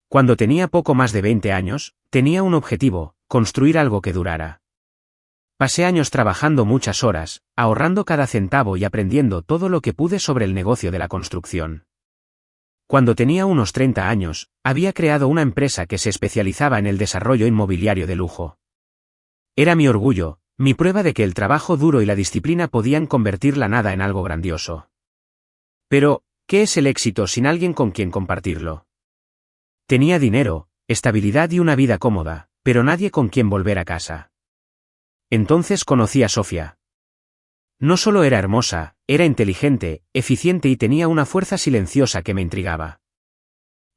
Cuando tenía poco más de 20 años, tenía un objetivo: construir algo que durara. Pasé años trabajando muchas horas, ahorrando cada centavo y aprendiendo todo lo que pude sobre el negocio de la construcción. Cuando tenía unos 30 años, había creado una empresa que se especializaba en el desarrollo inmobiliario de lujo. Era mi orgullo, mi prueba de que el trabajo duro y la disciplina podían convertir la nada en algo grandioso. Pero, ¿qué es el éxito sin alguien con quien compartirlo? Tenía dinero, estabilidad y una vida cómoda, pero nadie con quien volver a casa. Entonces conocí a Sofía. No solo era hermosa, era inteligente, eficiente y tenía una fuerza silenciosa que me intrigaba.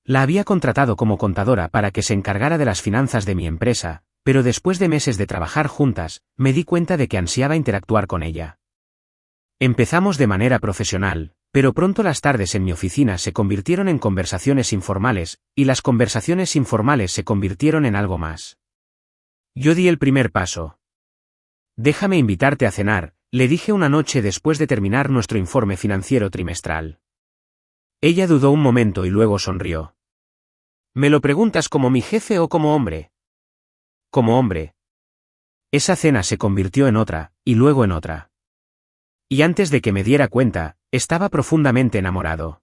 La había contratado como contadora para que se encargara de las finanzas de mi empresa, pero después de meses de trabajar juntas, me di cuenta de que ansiaba interactuar con ella. Empezamos de manera profesional, pero pronto las tardes en mi oficina se convirtieron en conversaciones informales, y las conversaciones informales se convirtieron en algo más. Yo di el primer paso. «Déjame invitarte a cenar», le dije una noche después de terminar nuestro informe financiero trimestral. Ella dudó un momento y luego sonrió. «¿Me lo preguntas como mi jefe o como hombre?» «Como hombre». Esa cena se convirtió en otra, y luego en otra. Y antes de que me diera cuenta, estaba profundamente enamorado.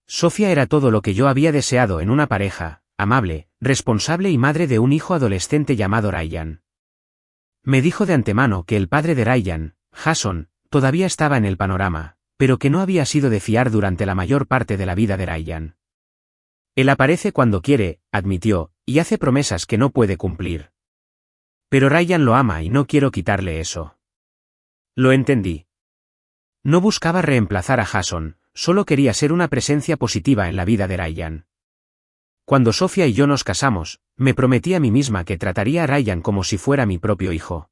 Sofía era todo lo que yo había deseado en una pareja: amable, responsable y madre de un hijo adolescente llamado Ryan. Me dijo de antemano que el padre de Ryan, Jason, todavía estaba en el panorama, pero que no había sido de fiar durante la mayor parte de la vida de Ryan. Él aparece cuando quiere, admitió, y hace promesas que no puede cumplir. Pero Ryan lo ama y no quiero quitarle eso. Lo entendí. No buscaba reemplazar a Jason, solo quería ser una presencia positiva en la vida de Ryan. Cuando Sofía y yo nos casamos, me prometí a mí misma que trataría a Ryan como si fuera mi propio hijo.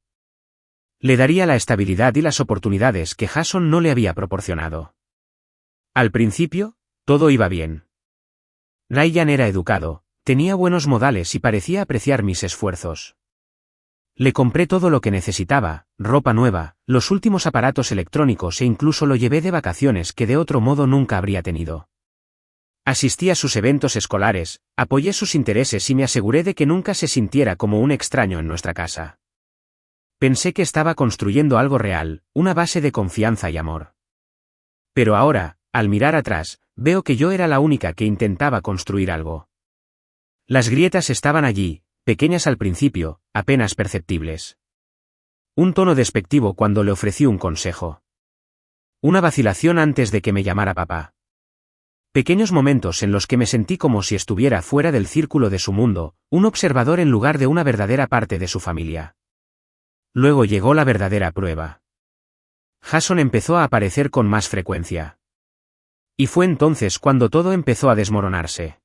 Le daría la estabilidad y las oportunidades que Jason no le había proporcionado. Al principio, todo iba bien. Ryan era educado, tenía buenos modales y parecía apreciar mis esfuerzos. Le compré todo lo que necesitaba: ropa nueva, los últimos aparatos electrónicos e incluso lo llevé de vacaciones que de otro modo nunca habría tenido. Asistí a sus eventos escolares, apoyé sus intereses y me aseguré de que nunca se sintiera como un extraño en nuestra casa. Pensé que estaba construyendo algo real, una base de confianza y amor. Pero ahora, al mirar atrás, veo que yo era la única que intentaba construir algo. Las grietas estaban allí, pequeñas al principio, apenas perceptibles. Un tono despectivo cuando le ofrecí un consejo. Una vacilación antes de que me llamara papá. Pequeños momentos en los que me sentí como si estuviera fuera del círculo de su mundo, un observador en lugar de una verdadera parte de su familia. Luego llegó la verdadera prueba. Jason empezó a aparecer con más frecuencia. Y fue entonces cuando todo empezó a desmoronarse.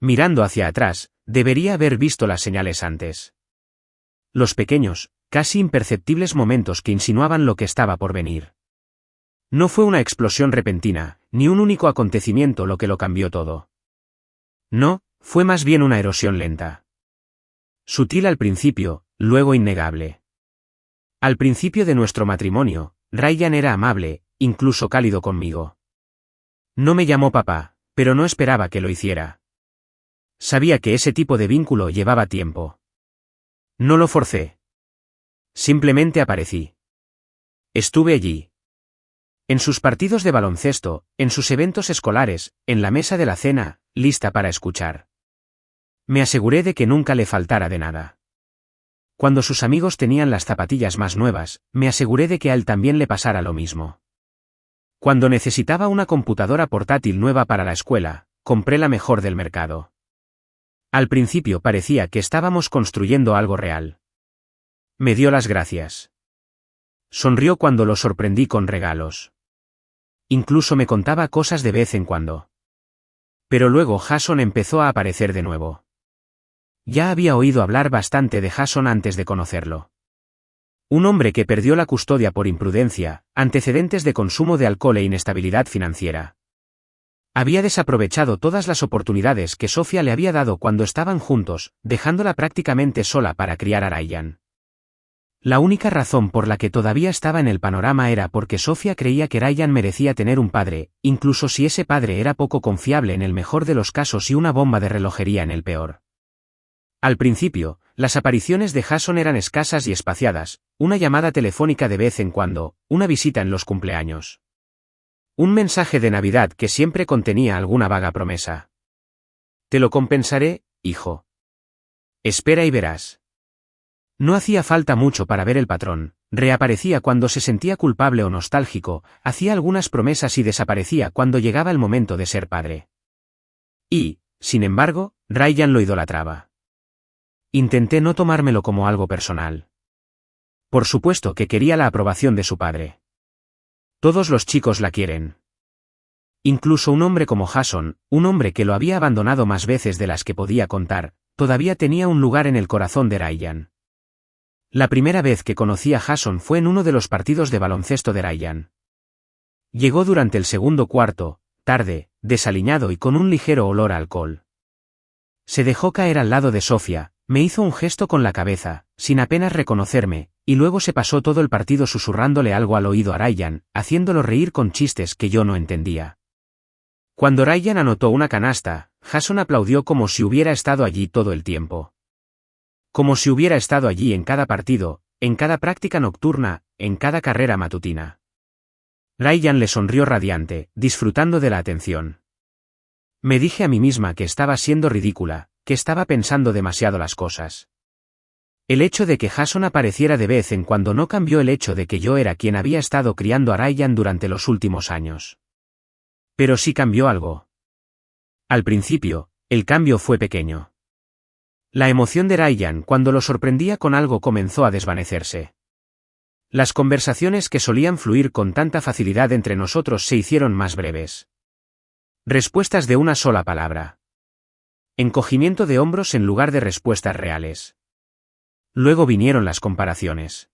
Mirando hacia atrás, debería haber visto las señales antes. Los pequeños, casi imperceptibles momentos que insinuaban lo que estaba por venir. No fue una explosión repentina, ni un único acontecimiento lo que lo cambió todo. No, fue más bien una erosión lenta. Sutil al principio, luego innegable. Al principio de nuestro matrimonio, Ryan era amable, incluso cálido conmigo. No me llamó papá, pero no esperaba que lo hiciera. Sabía que ese tipo de vínculo llevaba tiempo. No lo forcé. Simplemente aparecí. Estuve allí. En sus partidos de baloncesto, en sus eventos escolares, en la mesa de la cena, lista para escuchar. Me aseguré de que nunca le faltara de nada. Cuando sus amigos tenían las zapatillas más nuevas, me aseguré de que a él también le pasara lo mismo. Cuando necesitaba una computadora portátil nueva para la escuela, compré la mejor del mercado. Al principio parecía que estábamos construyendo algo real. Me dio las gracias. Sonrió cuando lo sorprendí con regalos. Incluso me contaba cosas de vez en cuando. Pero luego Jason empezó a aparecer de nuevo. Ya había oído hablar bastante de Jason antes de conocerlo. Un hombre que perdió la custodia por imprudencia, antecedentes de consumo de alcohol e inestabilidad financiera. Había desaprovechado todas las oportunidades que Sofía le había dado cuando estaban juntos, dejándola prácticamente sola para criar a Ryan. La única razón por la que todavía estaba en el panorama era porque Sofía creía que Ryan merecía tener un padre, incluso si ese padre era poco confiable en el mejor de los casos y una bomba de relojería en el peor. Al principio, las apariciones de Jason eran escasas y espaciadas, una llamada telefónica de vez en cuando, una visita en los cumpleaños. Un mensaje de Navidad que siempre contenía alguna vaga promesa. Te lo compensaré, hijo. Espera y verás. No hacía falta mucho para ver el patrón, reaparecía cuando se sentía culpable o nostálgico, hacía algunas promesas y desaparecía cuando llegaba el momento de ser padre. Y, sin embargo, Ryan lo idolatraba. Intenté no tomármelo como algo personal. Por supuesto que quería la aprobación de su padre. Todos los chicos la quieren. Incluso un hombre como Jason, un hombre que lo había abandonado más veces de las que podía contar, todavía tenía un lugar en el corazón de Ryan. La primera vez que conocí a Jason fue en uno de los partidos de baloncesto de Ryan. Llegó durante el segundo cuarto, tarde, desaliñado y con un ligero olor a alcohol. Se dejó caer al lado de Sofía, me hizo un gesto con la cabeza, sin apenas reconocerme, y luego se pasó todo el partido susurrándole algo al oído a Ryan, haciéndolo reír con chistes que yo no entendía. Cuando Ryan anotó una canasta, Jason aplaudió como si hubiera estado allí todo el tiempo. Como si hubiera estado allí en cada partido, en cada práctica nocturna, en cada carrera matutina. Ryan le sonrió radiante, disfrutando de la atención. Me dije a mí misma que estaba siendo ridícula, que estaba pensando demasiado las cosas. El hecho de que Jason apareciera de vez en cuando no cambió el hecho de que yo era quien había estado criando a Ryan durante los últimos años. Pero sí cambió algo. Al principio, el cambio fue pequeño. La emoción de Ryan cuando lo sorprendía con algo comenzó a desvanecerse. Las conversaciones que solían fluir con tanta facilidad entre nosotros se hicieron más breves. Respuestas de una sola palabra. Encogimiento de hombros en lugar de respuestas reales. Luego vinieron las comparaciones.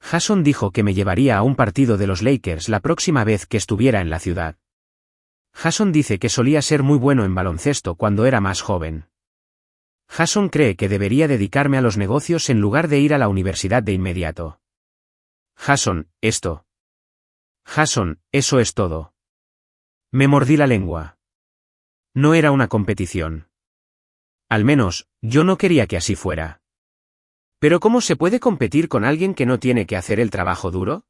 Jason dijo que me llevaría a un partido de los Lakers la próxima vez que estuviera en la ciudad. Jason dice que solía ser muy bueno en baloncesto cuando era más joven. Jason cree que debería dedicarme a los negocios en lugar de ir a la universidad de inmediato. Jason, esto. Jason, eso es todo. Me mordí la lengua. No era una competición. Al menos, yo no quería que así fuera. ¿Pero cómo se puede competir con alguien que no tiene que hacer el trabajo duro?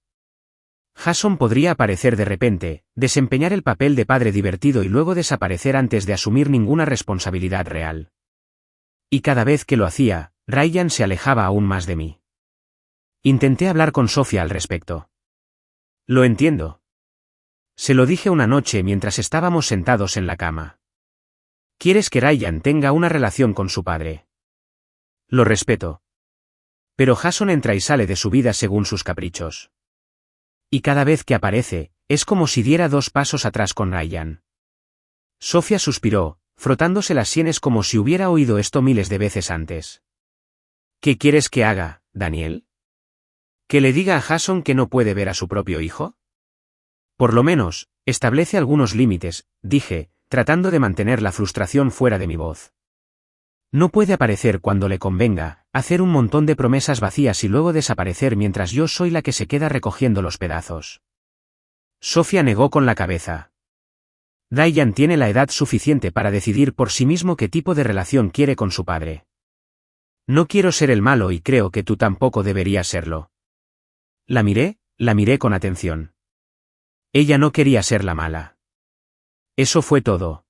Jason podría aparecer de repente, desempeñar el papel de padre divertido y luego desaparecer antes de asumir ninguna responsabilidad real. Y cada vez que lo hacía, Ryan se alejaba aún más de mí. Intenté hablar con Sofía al respecto. Lo entiendo. Se lo dije una noche mientras estábamos sentados en la cama. ¿Quieres que Ryan tenga una relación con su padre? Lo respeto. Pero Jason entra y sale de su vida según sus caprichos. Y cada vez que aparece, es como si diera 2 pasos atrás con Ryan. Sofía suspiró, frotándose las sienes como si hubiera oído esto miles de veces antes. ¿Qué quieres que haga, Daniel? ¿Que le diga a Jason que no puede ver a su propio hijo? Por lo menos, establece algunos límites, dije, tratando de mantener la frustración fuera de mi voz. No puede aparecer cuando le convenga, hacer un montón de promesas vacías y luego desaparecer mientras yo soy la que se queda recogiendo los pedazos. Sofía negó con la cabeza. Ryan tiene la edad suficiente para decidir por sí mismo qué tipo de relación quiere con su padre. No quiero ser el malo y creo que tú tampoco deberías serlo. La miré con atención. Ella no quería ser la mala. Eso fue todo.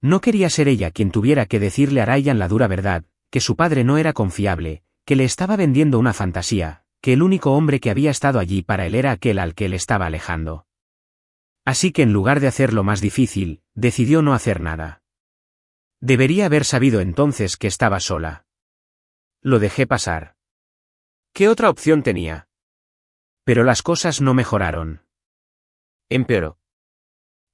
No quería ser ella quien tuviera que decirle a Ryan la dura verdad, que su padre no era confiable, que le estaba vendiendo una fantasía, que el único hombre que había estado allí para él era aquel al que él estaba alejando. Así que en lugar de hacerlo más difícil, decidió no hacer nada. Debería haber sabido entonces que estaba sola. Lo dejé pasar. ¿Qué otra opción tenía? Pero las cosas no mejoraron. Empeoró.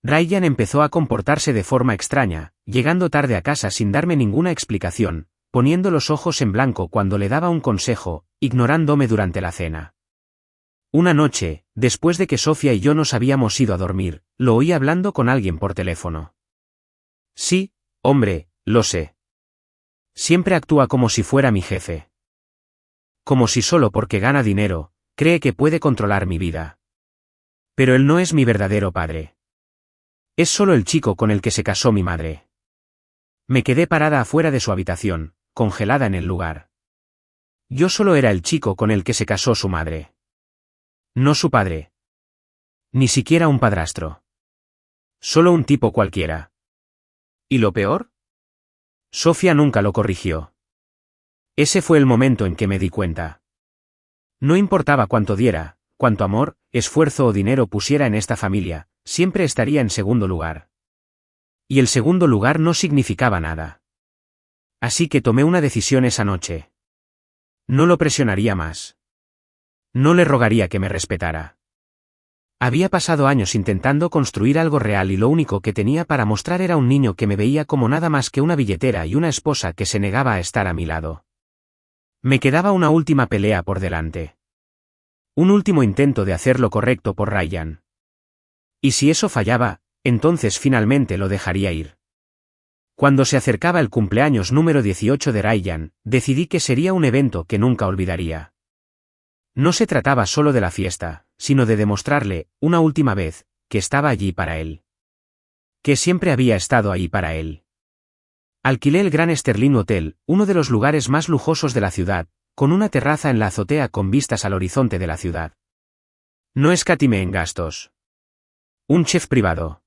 Ryan empezó a comportarse de forma extraña, llegando tarde a casa sin darme ninguna explicación, poniendo los ojos en blanco cuando le daba un consejo, ignorándome durante la cena. Una noche, después de que Sofía y yo nos habíamos ido a dormir, lo oí hablando con alguien por teléfono. Sí, hombre, lo sé. Siempre actúa como si fuera mi jefe. como si solo porque gana dinero, cree que puede controlar mi vida. Pero él no es mi verdadero padre. Es solo el chico con el que se casó mi madre. Me quedé parada afuera de su habitación, congelada en el lugar. Yo solo era el chico con el que se casó su madre. No su padre. Ni siquiera un padrastro. Solo un tipo cualquiera. ¿Y lo peor? Sofía nunca lo corrigió. Ese fue el momento en que me di cuenta. No importaba cuánto diera, cuánto amor, esfuerzo o dinero pusiera en esta familia, siempre estaría en segundo lugar. Y el segundo lugar no significaba nada. Así que tomé una decisión esa noche. No lo presionaría más. No le rogaría que me respetara. Había pasado años intentando construir algo real y lo único que tenía para mostrar era un niño que me veía como nada más que una billetera y una esposa que se negaba a estar a mi lado. Me quedaba una última pelea por delante. Un último intento de hacer lo correcto por Ryan. Y si eso fallaba, entonces finalmente lo dejaría ir. Cuando se acercaba el cumpleaños número 18 de Ryan, decidí que sería un evento que nunca olvidaría. No se trataba solo de la fiesta, sino de demostrarle, una última vez, que estaba allí para él. Que siempre había estado ahí para él. Alquilé el Gran Sterling Hotel, uno de los lugares más lujosos de la ciudad, con una terraza en la azotea con vistas al horizonte de la ciudad. No escatimé en gastos. Un chef privado.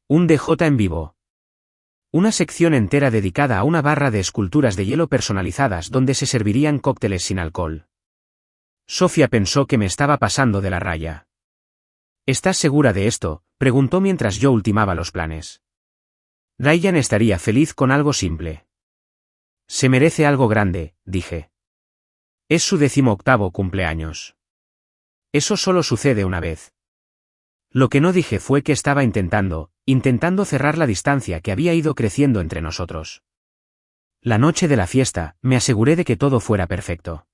Un DJ en vivo. Una sección entera dedicada a una barra de esculturas de hielo personalizadas donde se servirían cócteles sin alcohol. Sofía pensó que me estaba pasando de la raya. ¿Estás segura de esto?, preguntó mientras yo ultimaba los planes. Ryan estaría feliz con algo simple. Se merece algo grande, dije. Es su 18º cumpleaños. Eso solo sucede una vez. Lo que no dije fue que estaba intentando cerrar la distancia que había ido creciendo entre nosotros. La noche de la fiesta, me aseguré de que todo fuera perfecto.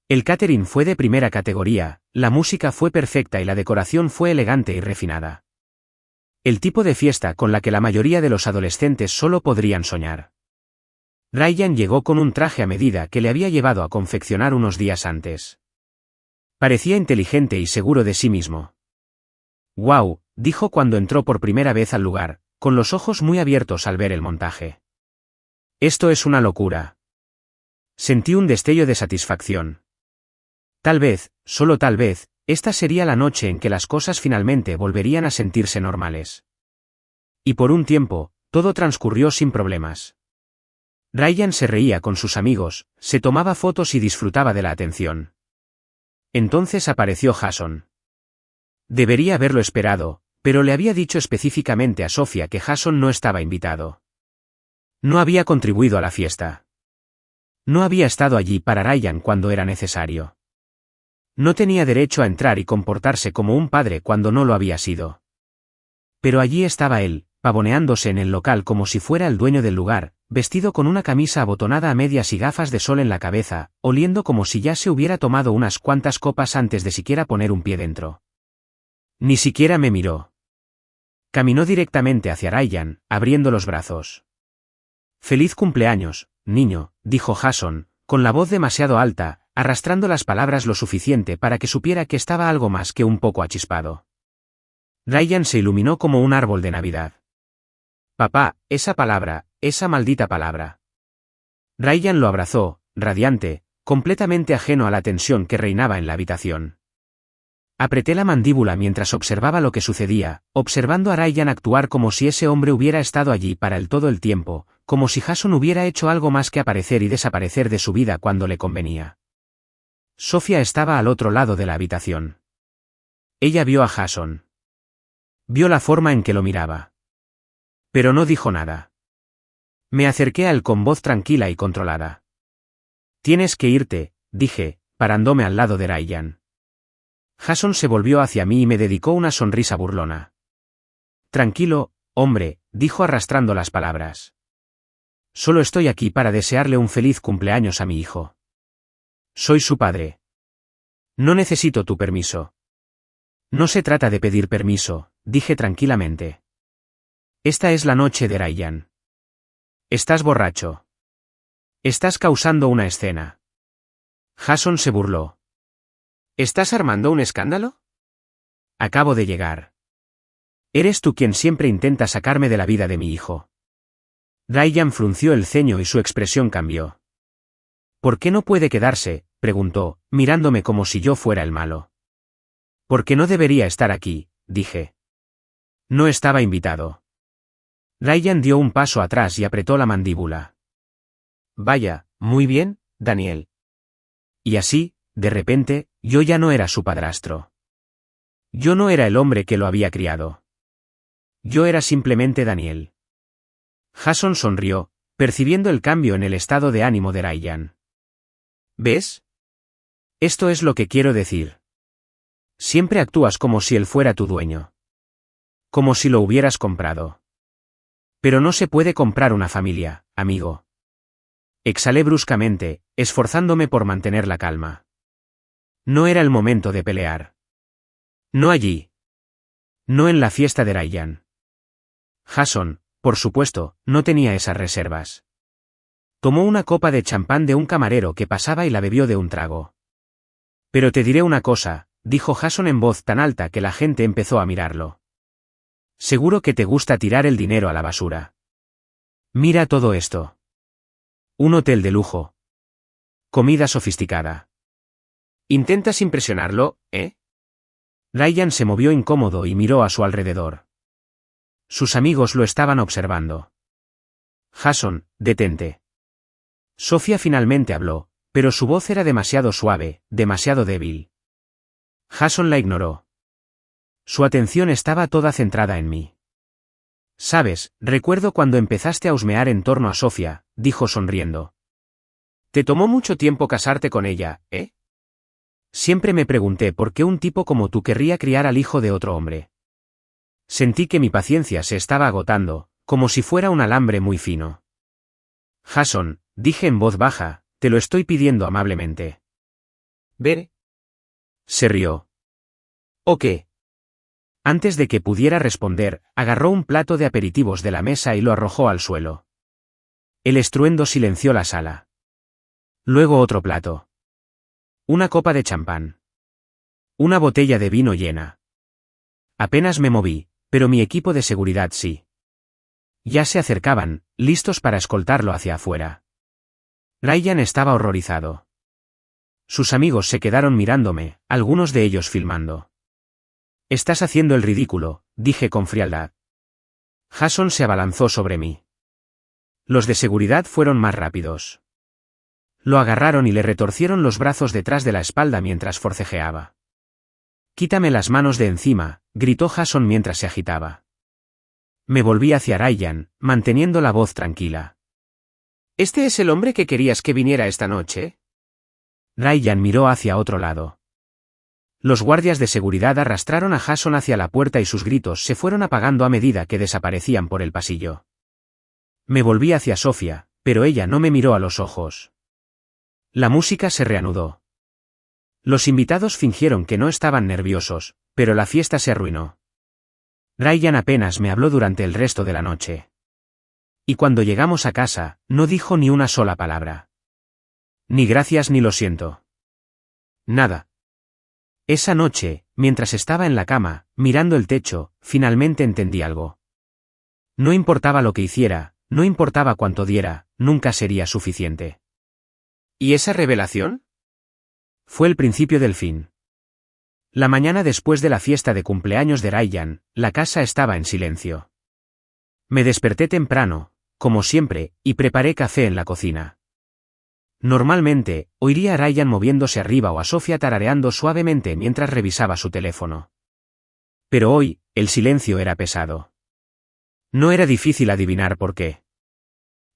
El catering fue de primera categoría, la música fue perfecta y la decoración fue elegante y refinada. El tipo de fiesta con la que la mayoría de los adolescentes solo podrían soñar. Ryan llegó con un traje a medida que le había llevado a confeccionar unos días antes. Parecía inteligente y seguro de sí mismo. «Wow», dijo cuando entró por primera vez al lugar, con los ojos muy abiertos al ver el montaje. «Esto es una locura». Sentí un destello de satisfacción. Tal vez, solo tal vez, esta sería la noche en que las cosas finalmente volverían a sentirse normales. Y por un tiempo, todo transcurrió sin problemas. Ryan se reía con sus amigos, se tomaba fotos y disfrutaba de la atención. Entonces apareció Jason. Debería haberlo esperado, pero le había dicho específicamente a Sofía que Jason no estaba invitado. No había contribuido a la fiesta. No había estado allí para Ryan cuando era necesario. No tenía derecho a entrar y comportarse como un padre cuando no lo había sido. Pero allí estaba él, pavoneándose en el local como si fuera el dueño del lugar, vestido con una camisa abotonada a medias y gafas de sol en la cabeza, oliendo como si ya se hubiera tomado unas cuantas copas antes de siquiera poner un pie dentro. Ni siquiera me miró. Caminó directamente hacia Ryan, abriendo los brazos. «Feliz cumpleaños, niño», dijo Jason, con la voz demasiado alta, arrastrando las palabras lo suficiente para que supiera que estaba algo más que un poco achispado. Ryan se iluminó como un árbol de Navidad. «Papá, esa palabra, esa maldita palabra». Ryan lo abrazó, radiante, completamente ajeno a la tensión que reinaba en la habitación. Apreté la mandíbula mientras observaba lo que sucedía, observando a Ryan actuar como si ese hombre hubiera estado allí para él todo el tiempo, como si Jason hubiera hecho algo más que aparecer y desaparecer de su vida cuando le convenía. Sofía estaba al otro lado de la habitación. Ella vio a Jason. Vio la forma en que lo miraba. Pero no dijo nada. Me acerqué a él con voz tranquila y controlada. «Tienes que irte», dije, parándome al lado de Ryan. Jason se volvió hacia mí y me dedicó una sonrisa burlona. «Tranquilo, hombre», dijo arrastrando las palabras. «Solo estoy aquí para desearle un feliz cumpleaños a mi hijo. Soy su padre. No necesito tu permiso». «No se trata de pedir permiso», dije tranquilamente. «Esta es la noche de Ryan. Estás borracho. Estás causando una escena». Jason se burló. ¿Estás armando un escándalo? Acabo de llegar. Eres tú quien siempre intenta sacarme de la vida de mi hijo. Ryan frunció el ceño y su expresión cambió. ¿Por qué no puede quedarse?, preguntó, mirándome como si yo fuera el malo. Porque no debería estar aquí, dije. No estaba invitado. Ryan dio un paso atrás y apretó la mandíbula. Vaya, muy bien, Daniel. Y así, de repente, yo ya no era su padrastro. Yo no era el hombre que lo había criado. Yo era simplemente Daniel. Jason sonrió, percibiendo el cambio en el estado de ánimo de Ryan. ¿Ves? Esto es lo que quiero decir. Siempre actúas como si él fuera tu dueño. Como si lo hubieras comprado. Pero no se puede comprar una familia, amigo. Exhalé bruscamente, esforzándome por mantener la calma. No era el momento de pelear. No allí. No en la fiesta de Ryan. Jason, por supuesto, no tenía esas reservas. Tomó una copa de champán de un camarero que pasaba y la bebió de un trago. Pero te diré una cosa, dijo Jason en voz tan alta que la gente empezó a mirarlo. Seguro que te gusta tirar el dinero a la basura. Mira todo esto. Un hotel de lujo. Comida sofisticada. ¿Intentas impresionarlo, eh? Ryan se movió incómodo y miró a su alrededor. Sus amigos lo estaban observando. Jason, detente. Sofía finalmente habló, pero su voz era demasiado suave, demasiado débil. Jason la ignoró. Su atención estaba toda centrada en mí. Sabes, recuerdo cuando empezaste a husmear en torno a Sofía, dijo sonriendo. Te tomó mucho tiempo casarte con ella, ¿eh? Siempre me pregunté por qué un tipo como tú querría criar al hijo de otro hombre. Sentí que mi paciencia se estaba agotando, como si fuera un alambre muy fino. Jason, dije en voz baja, te lo estoy pidiendo amablemente. ¿Ver? Se rió. ¿O qué? Antes de que pudiera responder, agarró un plato de aperitivos de la mesa y lo arrojó al suelo. El estruendo silenció la sala. Luego otro plato. Una copa de champán. Una botella de vino llena. Apenas me moví, pero mi equipo de seguridad sí. Ya se acercaban, listos para escoltarlo hacia afuera. Ryan estaba horrorizado. Sus amigos se quedaron mirándome, algunos de ellos filmando. Estás haciendo el ridículo, dije con frialdad. Jason se abalanzó sobre mí. Los de seguridad fueron más rápidos. Lo agarraron y le retorcieron los brazos detrás de la espalda mientras forcejeaba. Quítame las manos de encima, gritó Jason mientras se agitaba. Me volví hacia Ryan, manteniendo la voz tranquila. ¿Este es el hombre que querías que viniera esta noche? Ryan miró hacia otro lado. Los guardias de seguridad arrastraron a Jason hacia la puerta y sus gritos se fueron apagando a medida que desaparecían por el pasillo. Me volví hacia Sofía, pero ella no me miró a los ojos. La música se reanudó. Los invitados fingieron que no estaban nerviosos, pero la fiesta se arruinó. Ryan apenas me habló durante el resto de la noche. Y cuando llegamos a casa, no dijo ni una sola palabra. Ni gracias ni lo siento. Nada. Esa noche, mientras estaba en la cama, mirando el techo, finalmente entendí algo. No importaba lo que hiciera, no importaba cuánto diera, nunca sería suficiente. ¿Y esa revelación? Fue el principio del fin. La mañana después de la fiesta de cumpleaños de Ryan, la casa estaba en silencio. Me desperté temprano, como siempre, y preparé café en la cocina. Normalmente, oiría a Ryan moviéndose arriba o a Sofía tarareando suavemente mientras revisaba su teléfono. Pero hoy, el silencio era pesado. No era difícil adivinar por qué.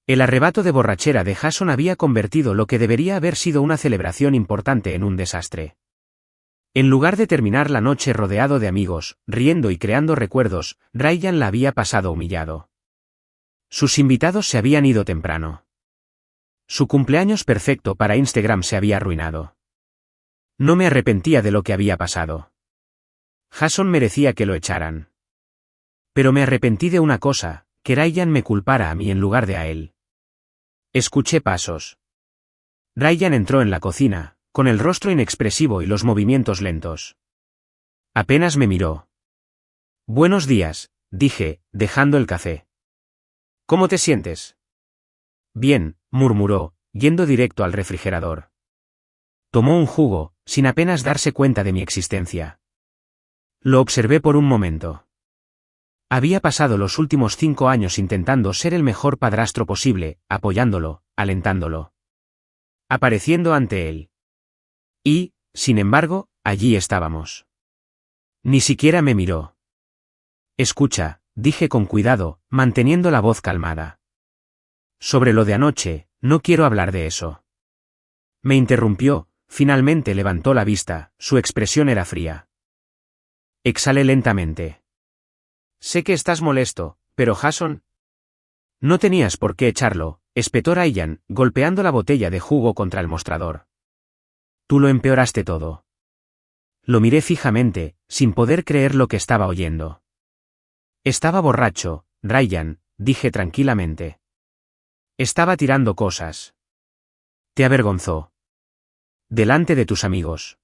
El arrebato de borrachera de Jason había convertido lo que debería haber sido una celebración importante en un desastre. En lugar de terminar la noche rodeado de amigos, riendo y creando recuerdos, Ryan la había pasado humillado. Sus invitados se habían ido temprano. Su cumpleaños perfecto para Instagram se había arruinado. No me arrepentía de lo que había pasado. Jason merecía que lo echaran. Pero me arrepentí de una cosa, que Ryan me culpara a mí en lugar de a él. Escuché pasos. Ryan entró en la cocina, con el rostro inexpresivo y los movimientos lentos. Apenas me miró. Buenos días, dije, dejando el café. ¿Cómo te sientes? Bien, murmuró, yendo directo al refrigerador. Tomó un jugo, sin apenas darse cuenta de mi existencia. Lo observé por un momento. Había pasado los últimos 5 años intentando ser el mejor padrastro posible, apoyándolo, alentándolo. Apareciendo ante él. Y, sin embargo, allí estábamos. Ni siquiera me miró. Escucha, dije con cuidado, manteniendo la voz calmada. Sobre lo de anoche, no quiero hablar de eso. Me interrumpió, finalmente levantó la vista, su expresión era fría. Exhalé lentamente. Sé que estás molesto, pero Jason... No tenías por qué echarlo, espetó Ryan, golpeando la botella de jugo contra el mostrador. Tú lo empeoraste todo. Lo miré fijamente, sin poder creer lo que estaba oyendo. Estaba borracho, Ryan, dije tranquilamente. Estaba tirando cosas. Te avergonzó. Delante de tus amigos.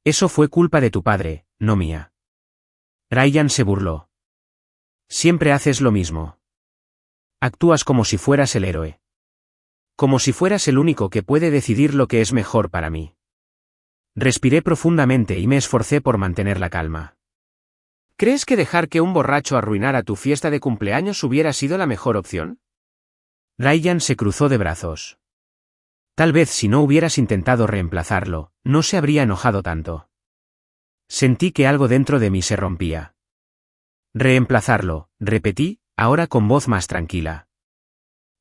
Eso fue culpa de tu padre, no mía. Ryan se burló. Siempre haces lo mismo. Actúas como si fueras el héroe. Como si fueras el único que puede decidir lo que es mejor para mí. Respiré profundamente y me esforcé por mantener la calma. ¿Crees que dejar que un borracho arruinara tu fiesta de cumpleaños hubiera sido la mejor opción? Ryan se cruzó de brazos. Tal vez si no hubieras intentado reemplazarlo, no se habría enojado tanto. Sentí que algo dentro de mí se rompía. Reemplazarlo, repetí, ahora con voz más tranquila.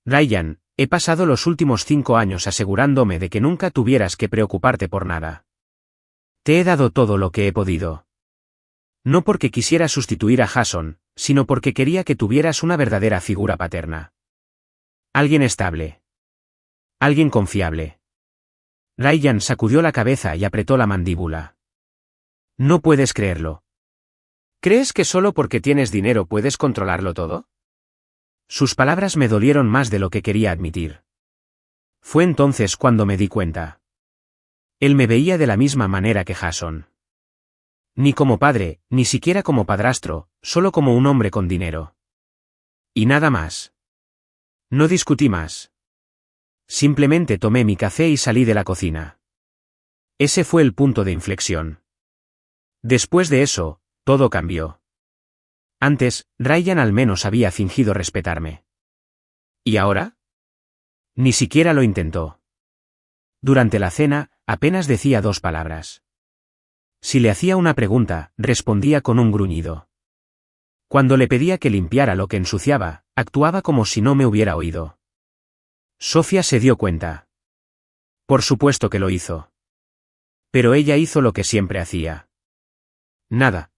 Ryan, he pasado los últimos 5 años asegurándome de que nunca tuvieras que preocuparte por nada. Te he dado todo lo que he podido. No porque quisiera sustituir a Jason, sino porque quería que tuvieras una verdadera figura paterna. Alguien estable. Alguien confiable. Ryan sacudió la cabeza y apretó la mandíbula. No puedes creerlo. ¿Crees que solo porque tienes dinero puedes controlarlo todo? Sus palabras me dolieron más de lo que quería admitir. Fue entonces cuando me di cuenta. Él me veía de la misma manera que Jason. Ni como padre, ni siquiera como padrastro, solo como un hombre con dinero. Y nada más. No discutí más. Simplemente tomé mi café y salí de la cocina. Ese fue el punto de inflexión. Después de eso, todo cambió. Antes, Ryan al menos había fingido respetarme. ¿Y ahora? Ni siquiera lo intentó. Durante la cena, apenas decía 2 palabras. Si le hacía una pregunta, respondía con un gruñido. Cuando le pedía que limpiara lo que ensuciaba, actuaba como si no me hubiera oído. Sofía se dio cuenta. Por supuesto que lo hizo. Pero ella hizo lo que siempre hacía. Nada.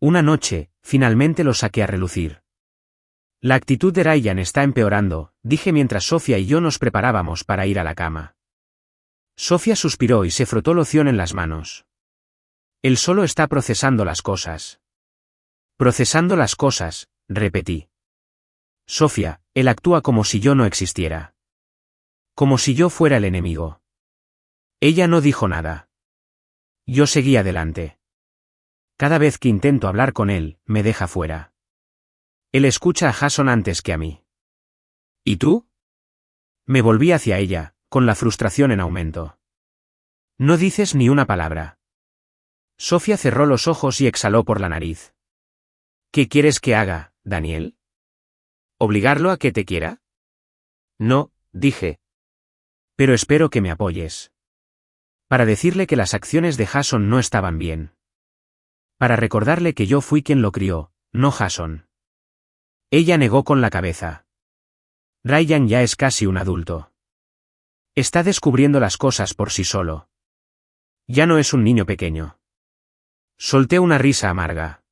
Una noche, finalmente lo saqué a relucir. La actitud de Ryan está empeorando, dije mientras Sofía y yo nos preparábamos para ir a la cama. Sofía suspiró y se frotó loción en las manos. Él solo está procesando las cosas. Procesando las cosas, repetí. Sofía, él actúa como si yo no existiera. Como si yo fuera el enemigo. Ella no dijo nada. Yo seguí adelante. Cada vez que intento hablar con él, me deja fuera. Él escucha a Jason antes que a mí. ¿Y tú? Me volví hacia ella, con la frustración en aumento. No dices ni una palabra. Sofía cerró los ojos y exhaló por la nariz. ¿Qué quieres que haga, Daniel? ¿Obligarlo a que te quiera? No, dije. Pero espero que me apoyes. Para decirle que las acciones de Jason no estaban bien. Para recordarle que yo fui quien lo crió, no Jason. Ella negó con la cabeza. Ryan ya es casi un adulto. Está descubriendo las cosas por sí solo. Ya no es un niño pequeño. Solté una risa amarga.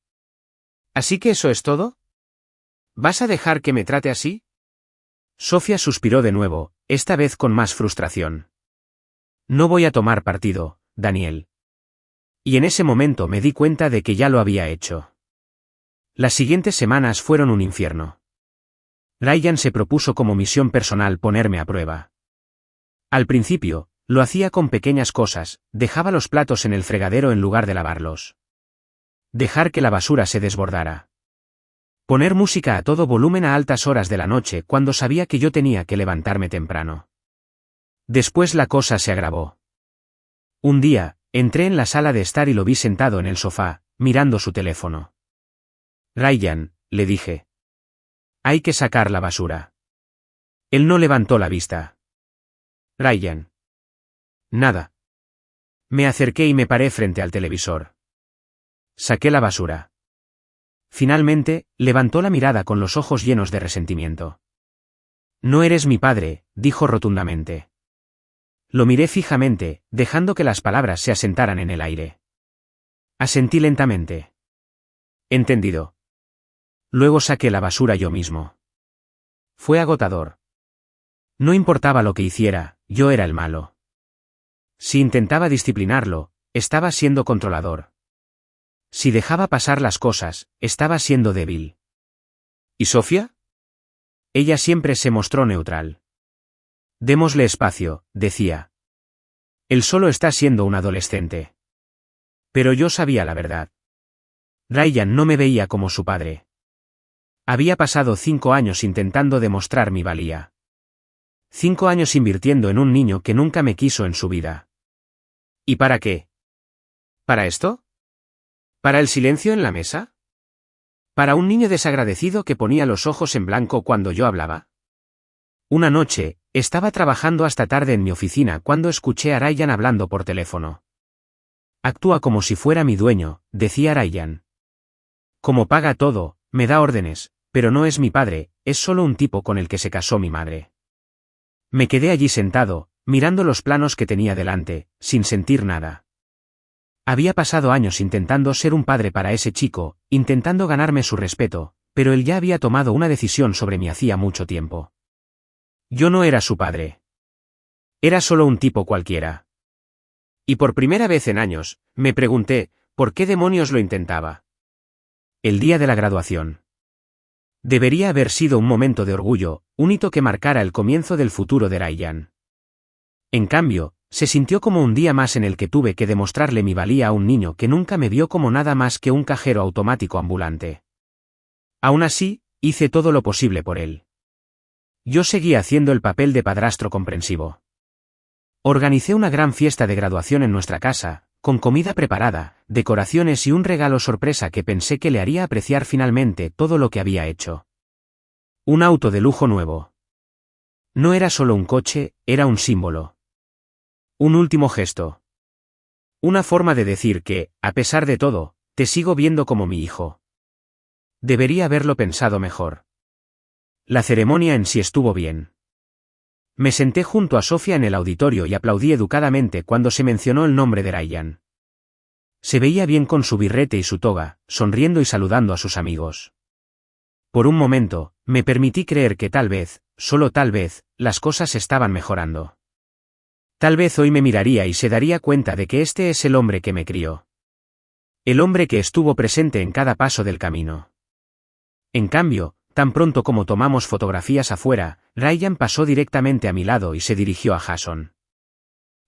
¿Así que eso es todo? ¿Vas a dejar que me trate así? Sofía suspiró de nuevo, esta vez con más frustración. No voy a tomar partido, Daniel. Y en ese momento me di cuenta de que ya lo había hecho. Las siguientes semanas fueron un infierno. Ryan se propuso como misión personal ponerme a prueba. Al principio, Lo hacía con pequeñas cosas, dejaba los platos en el fregadero en lugar de lavarlos. Dejar que la basura se desbordara. Poner música a todo volumen a altas horas de la noche cuando sabía que yo tenía que levantarme temprano. Después la cosa se agravó. Un día, entré en la sala de estar y lo vi sentado en el sofá, mirando su teléfono. Ryan, le dije. Hay que sacar la basura. Él no levantó la vista. Ryan. Nada. Me acerqué y me paré frente al televisor. Saqué la basura. Finalmente, levantó la mirada con los ojos llenos de resentimiento. No eres mi padre, dijo rotundamente. Lo miré fijamente, dejando que las palabras se asentaran en el aire. Asentí lentamente. Entendido. Luego saqué la basura yo mismo. Fue agotador. No importaba lo que hiciera, yo era el malo. Si intentaba disciplinarlo, estaba siendo controlador. Si dejaba pasar las cosas, estaba siendo débil. ¿Y Sofía? Ella siempre se mostró neutral. Démosle espacio, decía. Él solo está siendo un adolescente. Pero yo sabía la verdad. Ryan no me veía como su padre. Había pasado 5 años intentando demostrar mi valía. 5 años invirtiendo en un niño que nunca me quiso en su vida. ¿Y para qué? ¿Para esto? ¿Para el silencio en la mesa? ¿Para un niño desagradecido que ponía los ojos en blanco cuando yo hablaba? Una noche, estaba trabajando hasta tarde en mi oficina cuando escuché a Ryan hablando por teléfono. Actúa como si fuera mi dueño, decía Ryan. Como paga todo, me da órdenes, pero no es mi padre, es solo un tipo con el que se casó mi madre. Me quedé allí sentado, mirando los planos que tenía delante, sin sentir nada. Había pasado años intentando ser un padre para ese chico, intentando ganarme su respeto, pero él ya había tomado una decisión sobre mí hacía mucho tiempo. Yo no era su padre. Era solo un tipo cualquiera. Y por primera vez en años, me pregunté, ¿por qué demonios lo intentaba? El día de la graduación. Debería haber sido un momento de orgullo, un hito que marcara el comienzo del futuro de Ryan. En cambio, se sintió como un día más en el que tuve que demostrarle mi valía a un niño que nunca me vio como nada más que un cajero automático ambulante. Aún así, hice todo lo posible por él. Yo seguía haciendo el papel de padrastro comprensivo. Organicé una gran fiesta de graduación en nuestra casa, con comida preparada, decoraciones y un regalo sorpresa que pensé que le haría apreciar finalmente todo lo que había hecho. Un auto de lujo nuevo. No era solo un coche, era un símbolo. Un último gesto. Una forma de decir que, a pesar de todo, te sigo viendo como mi hijo. Debería haberlo pensado mejor. La ceremonia en sí estuvo bien. Me senté junto a Sofía en el auditorio y aplaudí educadamente cuando se mencionó el nombre de Ryan. Se veía bien con su birrete y su toga, sonriendo y saludando a sus amigos. Por un momento, me permití creer que tal vez, solo tal vez, las cosas estaban mejorando. Tal vez hoy me miraría y se daría cuenta de que este es el hombre que me crió. El hombre que estuvo presente en cada paso del camino. En cambio, tan pronto como tomamos fotografías afuera, Ryan pasó directamente a mi lado y se dirigió a Jason.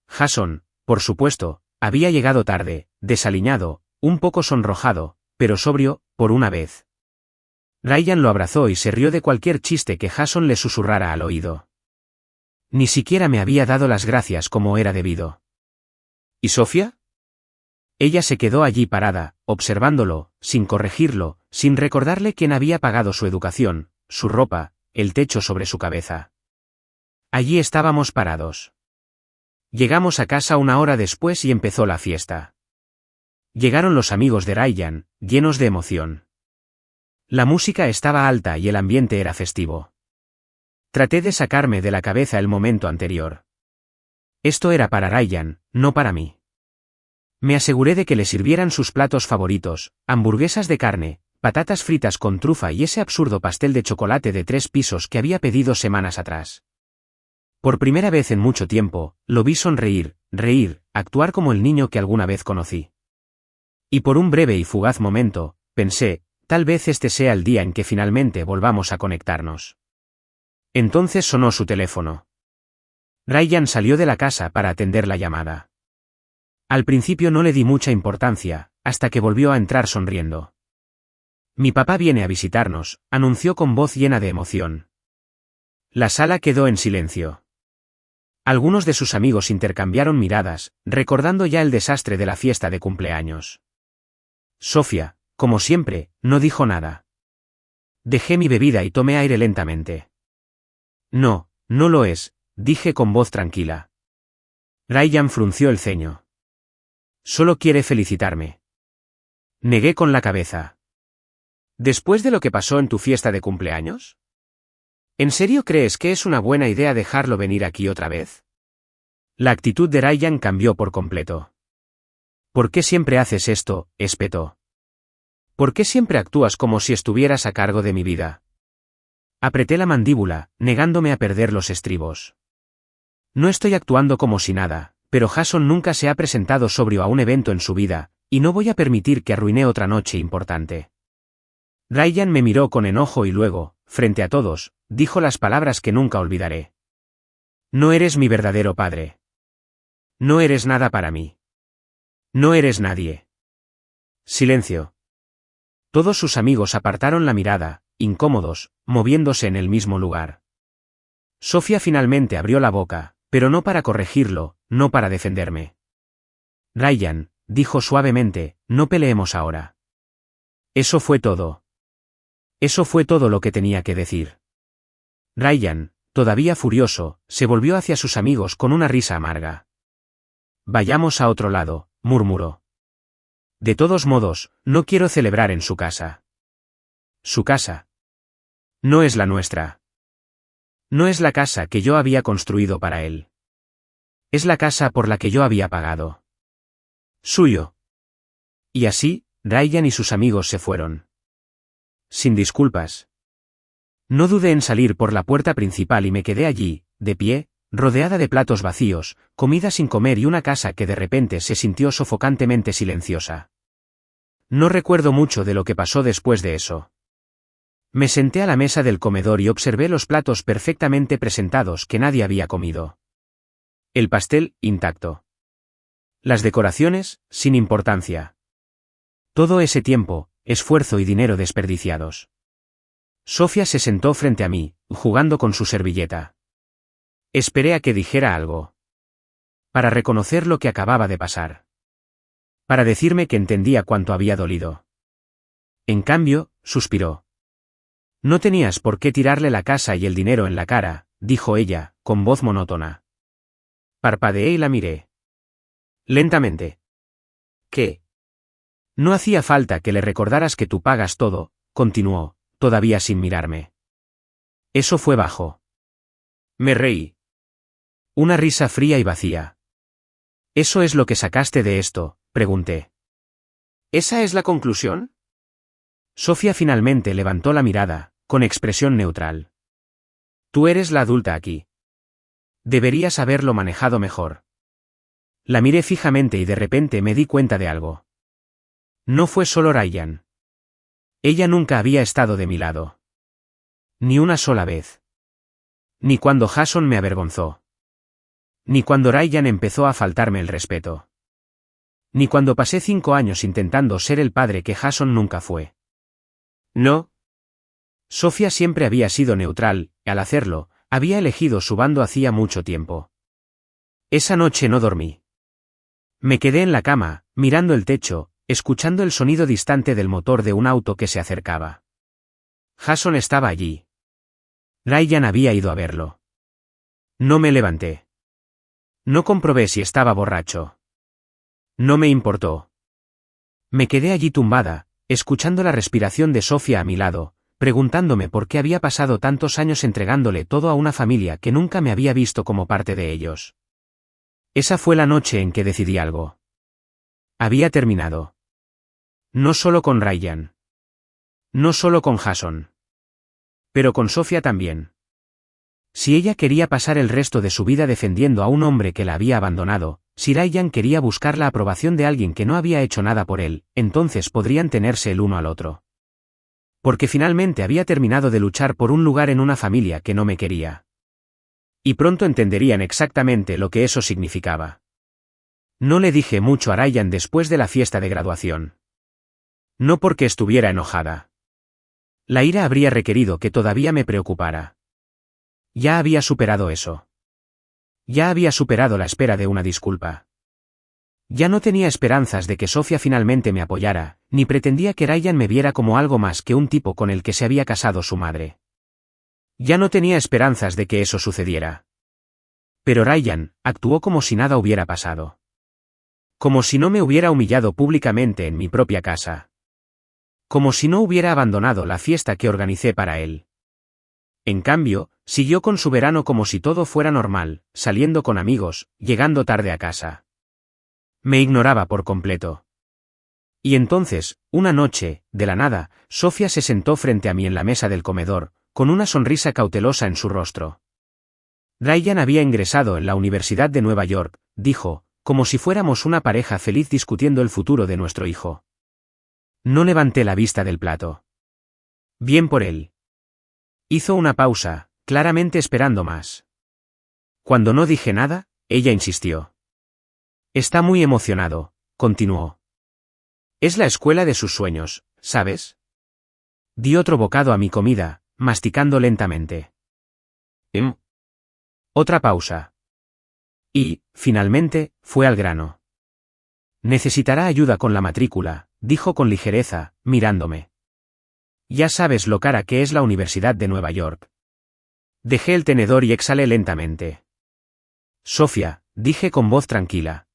Jason, por supuesto, había llegado tarde, desaliñado, un poco sonrojado, pero sobrio, por una vez. Ryan lo abrazó y se rió de cualquier chiste que Jason le susurrara al oído. Ni siquiera me había dado las gracias como era debido. ¿Y Sofía? Ella se quedó allí parada, observándolo, sin corregirlo, sin recordarle quién había pagado su educación, su ropa, el techo sobre su cabeza. Allí estábamos parados. Llegamos a casa una hora después y empezó la fiesta. Llegaron los amigos de Ryan, llenos de emoción. La música estaba alta y el ambiente era festivo. Traté de sacarme de la cabeza el momento anterior. Esto era para Ryan, no para mí. Me aseguré de que le sirvieran sus platos favoritos, hamburguesas de carne, patatas fritas con trufa y ese absurdo pastel de chocolate de 3 pisos que había pedido semanas atrás. Por primera vez en mucho tiempo, lo vi sonreír, reír, actuar como el niño que alguna vez conocí. Y por un breve y fugaz momento, pensé, tal vez este sea el día en que finalmente volvamos a conectarnos. Entonces sonó su teléfono. Ryan salió de la casa para atender la llamada. Al principio no le di mucha importancia, hasta que volvió a entrar sonriendo. Mi papá viene a visitarnos, anunció con voz llena de emoción. La sala quedó en silencio. Algunos de sus amigos intercambiaron miradas, recordando ya el desastre de la fiesta de cumpleaños. Sofía, como siempre, no dijo nada. Dejé mi bebida y tomé aire lentamente. No, no lo es, dije con voz tranquila. Ryan frunció el ceño. Solo quiere felicitarme. Negué con la cabeza. ¿Después de lo que pasó en tu fiesta de cumpleaños? ¿En serio crees que es una buena idea dejarlo venir aquí otra vez? La actitud de Ryan cambió por completo. ¿Por qué siempre haces esto?, espetó. ¿Por qué siempre actúas como si estuvieras a cargo de mi vida? Apreté la mandíbula, negándome a perder los estribos. No estoy actuando como si nada, pero Jason nunca se ha presentado sobrio a un evento en su vida, y no voy a permitir que arruine otra noche importante. Ryan me miró con enojo y luego, frente a todos, dijo las palabras que nunca olvidaré. No eres mi verdadero padre. No eres nada para mí. No eres nadie. Silencio. Todos sus amigos apartaron la mirada, incómodos, moviéndose en el mismo lugar. Sofía finalmente abrió la boca, pero no para corregirlo, no para defenderme. Ryan, dijo suavemente, no peleemos ahora. Eso fue todo. Eso fue todo lo que tenía que decir. Ryan, todavía furioso, se volvió hacia sus amigos con una risa amarga. Vayamos a otro lado, murmuró. De todos modos, no quiero celebrar en su casa. Su casa. No es la nuestra. No es la casa que yo había construido para él. Es la casa por la que yo había pagado. Suyo. Y así, Ryan y sus amigos se fueron. Sin disculpas. No dudé en salir por la puerta principal y me quedé allí, de pie, rodeada de platos vacíos, comida sin comer y una casa que de repente se sintió sofocantemente silenciosa. No recuerdo mucho de lo que pasó después de eso. Me senté a la mesa del comedor y observé los platos perfectamente presentados que nadie había comido. El pastel, intacto. Las decoraciones, sin importancia. Todo ese tiempo, esfuerzo y dinero desperdiciados. Sofía se sentó frente a mí, jugando con su servilleta. Esperé a que dijera algo. Para reconocer lo que acababa de pasar. Para decirme que entendía cuánto había dolido. En cambio, suspiró. No tenías por qué tirarle la casa y el dinero en la cara, dijo ella, con voz monótona. Parpadeé y la miré. Lentamente. ¿Qué? No hacía falta que le recordaras que tú pagas todo, continuó, todavía sin mirarme. Eso fue bajo. Me reí. Una risa fría y vacía. ¿Eso es lo que sacaste de esto?, pregunté. ¿Esa es la conclusión? Sofía finalmente levantó la mirada, con expresión neutral. Tú eres la adulta aquí. Deberías haberlo manejado mejor. La miré fijamente y de repente me di cuenta de algo. No fue solo Ryan. Ella nunca había estado de mi lado. Ni una sola vez. Ni cuando Jason me avergonzó. Ni cuando Ryan empezó a faltarme el respeto. Ni cuando pasé 5 años intentando ser el padre que Jason nunca fue. No. Sofía siempre había sido neutral, y al hacerlo, había elegido su bando hacía mucho tiempo. Esa noche no dormí. Me quedé en la cama, mirando el techo, escuchando el sonido distante del motor de un auto que se acercaba. Jason estaba allí. Ryan había ido a verlo. No me levanté. No comprobé si estaba borracho. No me importó. Me quedé allí tumbada, escuchando la respiración de Sofía a mi lado, preguntándome por qué había pasado tantos años entregándole todo a una familia que nunca me había visto como parte de ellos. Esa fue la noche en que decidí algo. Había terminado. No solo con Ryan. No solo con Jason. Pero con Sofía también. Si ella quería pasar el resto de su vida defendiendo a un hombre que la había abandonado, si Ryan quería buscar la aprobación de alguien que no había hecho nada por él, entonces podrían tenerse el uno al otro. Porque finalmente había terminado de luchar por un lugar en una familia que no me quería. Y pronto entenderían exactamente lo que eso significaba. No le dije mucho a Ryan después de la fiesta de graduación. No porque estuviera enojada. La ira habría requerido que todavía me preocupara. Ya había superado eso. Ya había superado la espera de una disculpa. Ya no tenía esperanzas de que Sofía finalmente me apoyara, ni pretendía que Ryan me viera como algo más que un tipo con el que se había casado su madre. Ya no tenía esperanzas de que eso sucediera. Pero Ryan actuó como si nada hubiera pasado. Como si no me hubiera humillado públicamente en mi propia casa. Como si no hubiera abandonado la fiesta que organicé para él. En cambio, siguió con su verano como si todo fuera normal, saliendo con amigos, llegando tarde a casa. Me ignoraba por completo. Y entonces, una noche, de la nada, Sofía se sentó frente a mí en la mesa del comedor, con una sonrisa cautelosa en su rostro. Ryan había ingresado en la Universidad de Nueva York, dijo, como si fuéramos una pareja feliz discutiendo el futuro de nuestro hijo. No levanté la vista del plato. Bien por él. Hizo una pausa, claramente esperando más. Cuando no dije nada, ella insistió. Está muy emocionado, continuó. Es la escuela de sus sueños, ¿sabes? Di otro bocado a mi comida, masticando lentamente. Otra pausa. Y, finalmente, fue al grano. Necesitará ayuda con la matrícula, dijo con ligereza, mirándome. Ya sabes lo cara que es la Universidad de Nueva York. Dejé el tenedor y exhalé lentamente. Sofía, dije con voz tranquila.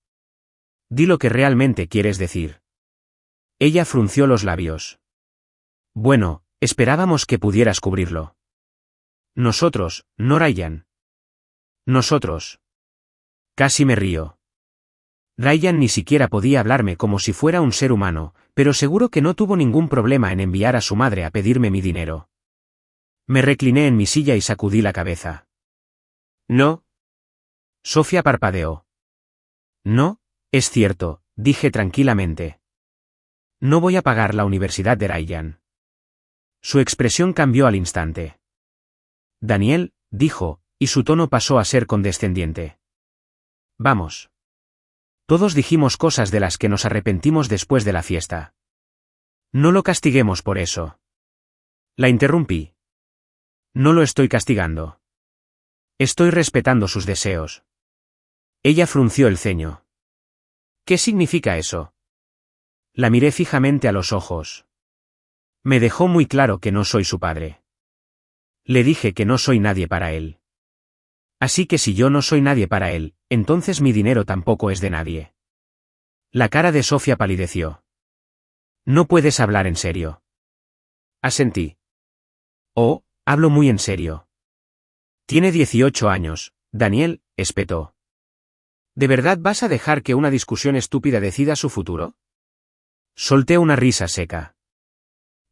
Di lo que realmente quieres decir. Ella frunció los labios. Bueno, esperábamos que pudieras cubrirlo. Nosotros, no Ryan. Nosotros. Casi me río. Ryan ni siquiera podía hablarme como si fuera un ser humano, pero seguro que no tuvo ningún problema en enviar a su madre a pedirme mi dinero. Me recliné en mi silla y sacudí la cabeza. No. Sofía parpadeó. No, es cierto, dije tranquilamente. No voy a pagar la universidad de Ryan. Su expresión cambió al instante. Daniel, dijo, y su tono pasó a ser condescendiente. Vamos. Todos dijimos cosas de las que nos arrepentimos después de la fiesta. No lo castiguemos por eso. La interrumpí. No lo estoy castigando. Estoy respetando sus deseos. Ella frunció el ceño. ¿Qué significa eso? La miré fijamente a los ojos. Me dejó muy claro que no soy su padre. Le dije que no soy nadie para él. Así que si yo no soy nadie para él, entonces mi dinero tampoco es de nadie. La cara de Sofía palideció. No puedes hablar en serio. Asentí. Oh, hablo muy en serio. Tiene 18 años, Daniel, espetó. ¿De verdad vas a dejar que una discusión estúpida decida su futuro? Solté una risa seca.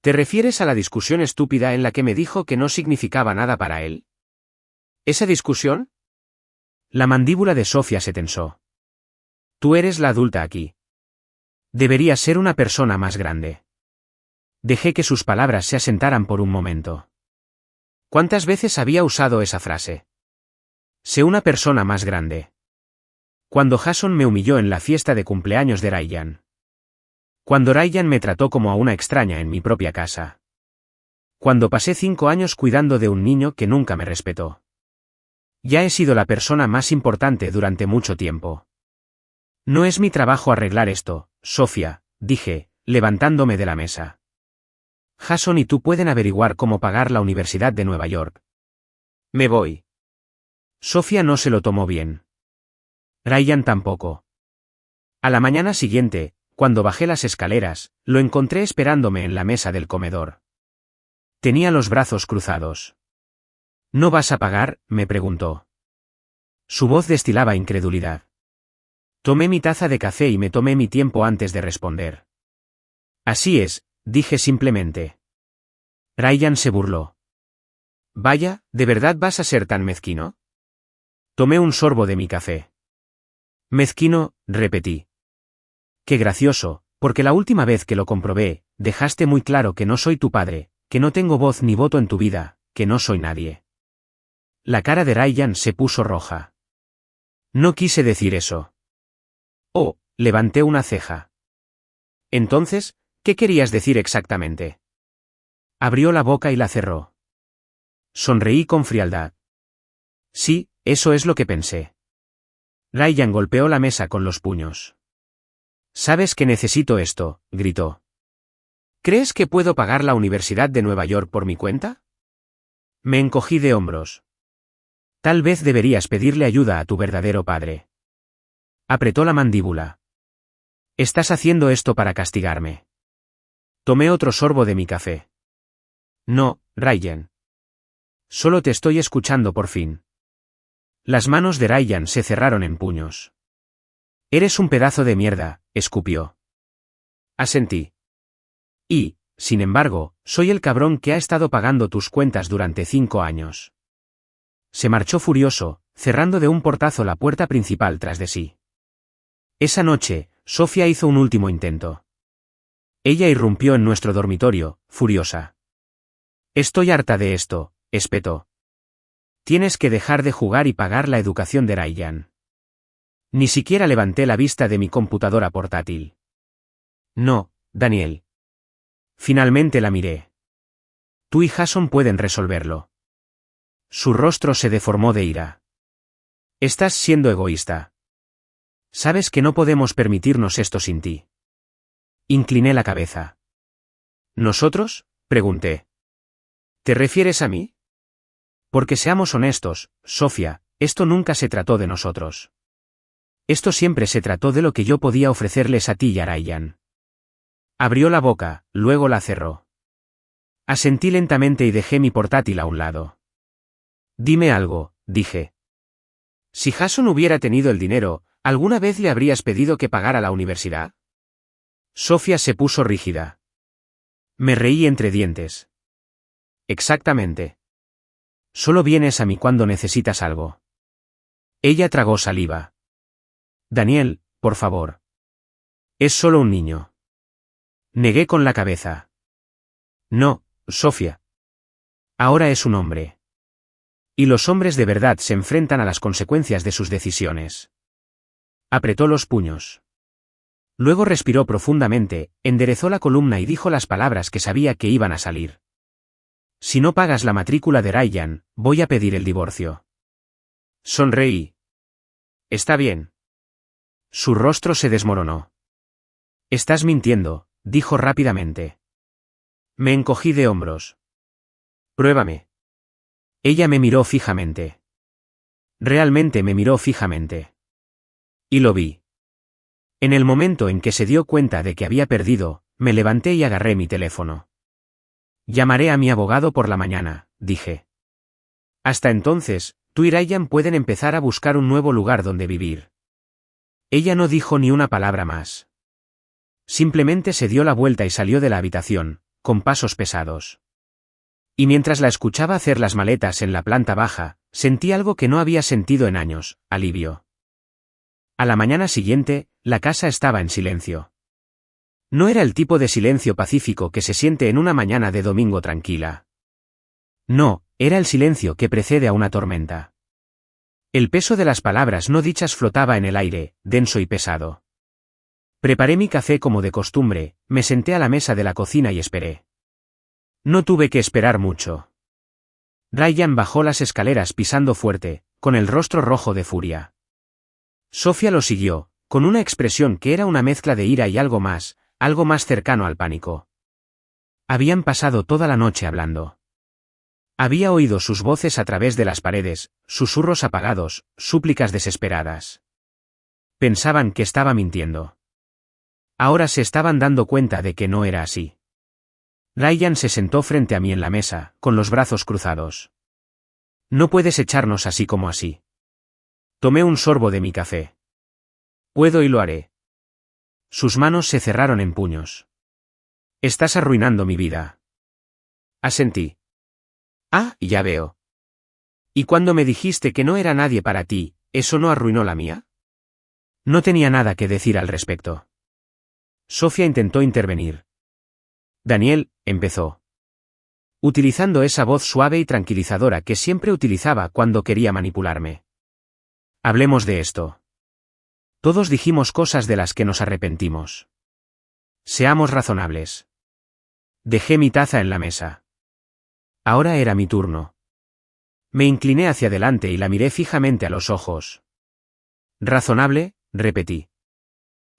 ¿Te refieres a la discusión estúpida en la que me dijo que no significaba nada para él? ¿Esa discusión? La mandíbula de Sofía se tensó. Tú eres la adulta aquí. Deberías ser una persona más grande. Dejé que sus palabras se asentaran por un momento. ¿Cuántas veces había usado esa frase? Sé una persona más grande. Cuando Jason me humilló en la fiesta de cumpleaños de Ryan. Cuando Ryan me trató como a una extraña en mi propia casa. Cuando pasé 5 años cuidando de un niño que nunca me respetó. Ya he sido la persona más importante durante mucho tiempo. No es mi trabajo arreglar esto, Sofía, dije, levantándome de la mesa. Jason y tú pueden averiguar cómo pagar la Universidad de Nueva York. Me voy. Sofía no se lo tomó bien. Ryan tampoco. A la mañana siguiente, cuando bajé las escaleras, lo encontré esperándome en la mesa del comedor. Tenía los brazos cruzados. ¿No vas a pagar?, me preguntó. Su voz destilaba incredulidad. Tomé mi taza de café y me tomé mi tiempo antes de responder. Así es, dije simplemente. Ryan se burló. Vaya, ¿de verdad vas a ser tan mezquino? Tomé un sorbo de mi café. Mezquino, repetí. Qué gracioso, porque la última vez que lo comprobé, dejaste muy claro que no soy tu padre, que no tengo voz ni voto en tu vida, que no soy nadie. La cara de Ryan se puso roja. No quise decir eso. Oh, levanté una ceja. Entonces, ¿qué querías decir exactamente? Abrió la boca y la cerró. Sonreí con frialdad. Sí, eso es lo que pensé. Ryan golpeó la mesa con los puños. «¿Sabes que necesito esto?», gritó. «¿Crees que puedo pagar la Universidad de Nueva York por mi cuenta?» Me encogí de hombros. «Tal vez deberías pedirle ayuda a tu verdadero padre». Apretó la mandíbula. «Estás haciendo esto para castigarme». Tomé otro sorbo de mi café. «No, Ryan. Solo te estoy escuchando por fin». Las manos de Ryan se cerraron en puños. «Eres un pedazo de mierda», escupió. Asentí. «Y, sin embargo, soy el cabrón que ha estado pagando tus cuentas durante 5 años». Se marchó furioso, cerrando de un portazo la puerta principal tras de sí. Esa noche, Sofía hizo un último intento. Ella irrumpió en nuestro dormitorio, furiosa. «Estoy harta de esto», espetó. «Tienes que dejar de jugar y pagar la educación de Ryan». Ni siquiera levanté la vista de mi computadora portátil. «No, Daniel». Finalmente la miré. «Tú y Jason pueden resolverlo». Su rostro se deformó de ira. «Estás siendo egoísta. Sabes que no podemos permitirnos esto sin ti». Incliné la cabeza. «¿Nosotros?», pregunté. «¿Te refieres a mí?» Porque seamos honestos, Sofía, esto nunca se trató de nosotros. Esto siempre se trató de lo que yo podía ofrecerles a ti y a Ryan. Abrió la boca, luego la cerró. Asentí lentamente y dejé mi portátil a un lado. «Dime algo», dije. «Si Jason hubiera tenido el dinero, ¿alguna vez le habrías pedido que pagara la universidad?» Sofía se puso rígida. Me reí entre dientes. «Exactamente. Solo vienes a mí cuando necesitas algo». Ella tragó saliva. «Daniel, por favor. Es solo un niño». Negué con la cabeza. «No, Sofía. Ahora es un hombre. Y los hombres de verdad se enfrentan a las consecuencias de sus decisiones». Apretó los puños. Luego respiró profundamente, enderezó la columna y dijo las palabras que sabía que iban a salir. «Si no pagas la matrícula de Ryan, voy a pedir el divorcio». Sonreí. «Está bien». Su rostro se desmoronó. «Estás mintiendo», dijo rápidamente. Me encogí de hombros. «Pruébame». Ella me miró fijamente. Realmente me miró fijamente. Y lo vi. En el momento en que se dio cuenta de que había perdido, me levanté y agarré mi teléfono. «Llamaré a mi abogado por la mañana», dije. «Hasta entonces, tú y Ryan pueden empezar a buscar un nuevo lugar donde vivir». Ella no dijo ni una palabra más. Simplemente se dio la vuelta y salió de la habitación, con pasos pesados. Y mientras la escuchaba hacer las maletas en la planta baja, sentí algo que no había sentido en años: alivio. A la mañana siguiente, la casa estaba en silencio. No era el tipo de silencio pacífico que se siente en una mañana de domingo tranquila. No, era el silencio que precede a una tormenta. El peso de las palabras no dichas flotaba en el aire, denso y pesado. Preparé mi café como de costumbre, me senté a la mesa de la cocina y esperé. No tuve que esperar mucho. Ryan bajó las escaleras pisando fuerte, con el rostro rojo de furia. Sofía lo siguió, con una expresión que era una mezcla de ira y algo más cercano al pánico. Habían pasado toda la noche hablando. Había oído sus voces a través de las paredes, susurros apagados, súplicas desesperadas. Pensaban que estaba mintiendo. Ahora se estaban dando cuenta de que no era así. Ryan se sentó frente a mí en la mesa, con los brazos cruzados. «No puedes echarnos así como así». Tomé un sorbo de mi café. «Puedo y lo haré». Sus manos se cerraron en puños. «Estás arruinando mi vida». Asentí. «Ah, ya veo. ¿Y cuando me dijiste que no era nadie para ti, eso no arruinó la mía?» No tenía nada que decir al respecto. Sofía intentó intervenir. «Daniel», empezó. utilizando esa voz suave y tranquilizadora que siempre utilizaba cuando quería manipularme. Hablemos de esto. Todos dijimos cosas de las que nos arrepentimos. Seamos razonables. Dejé mi taza en la mesa. Ahora era mi turno. Me incliné hacia adelante y la miré fijamente a los ojos. ¿Razonable?, repetí.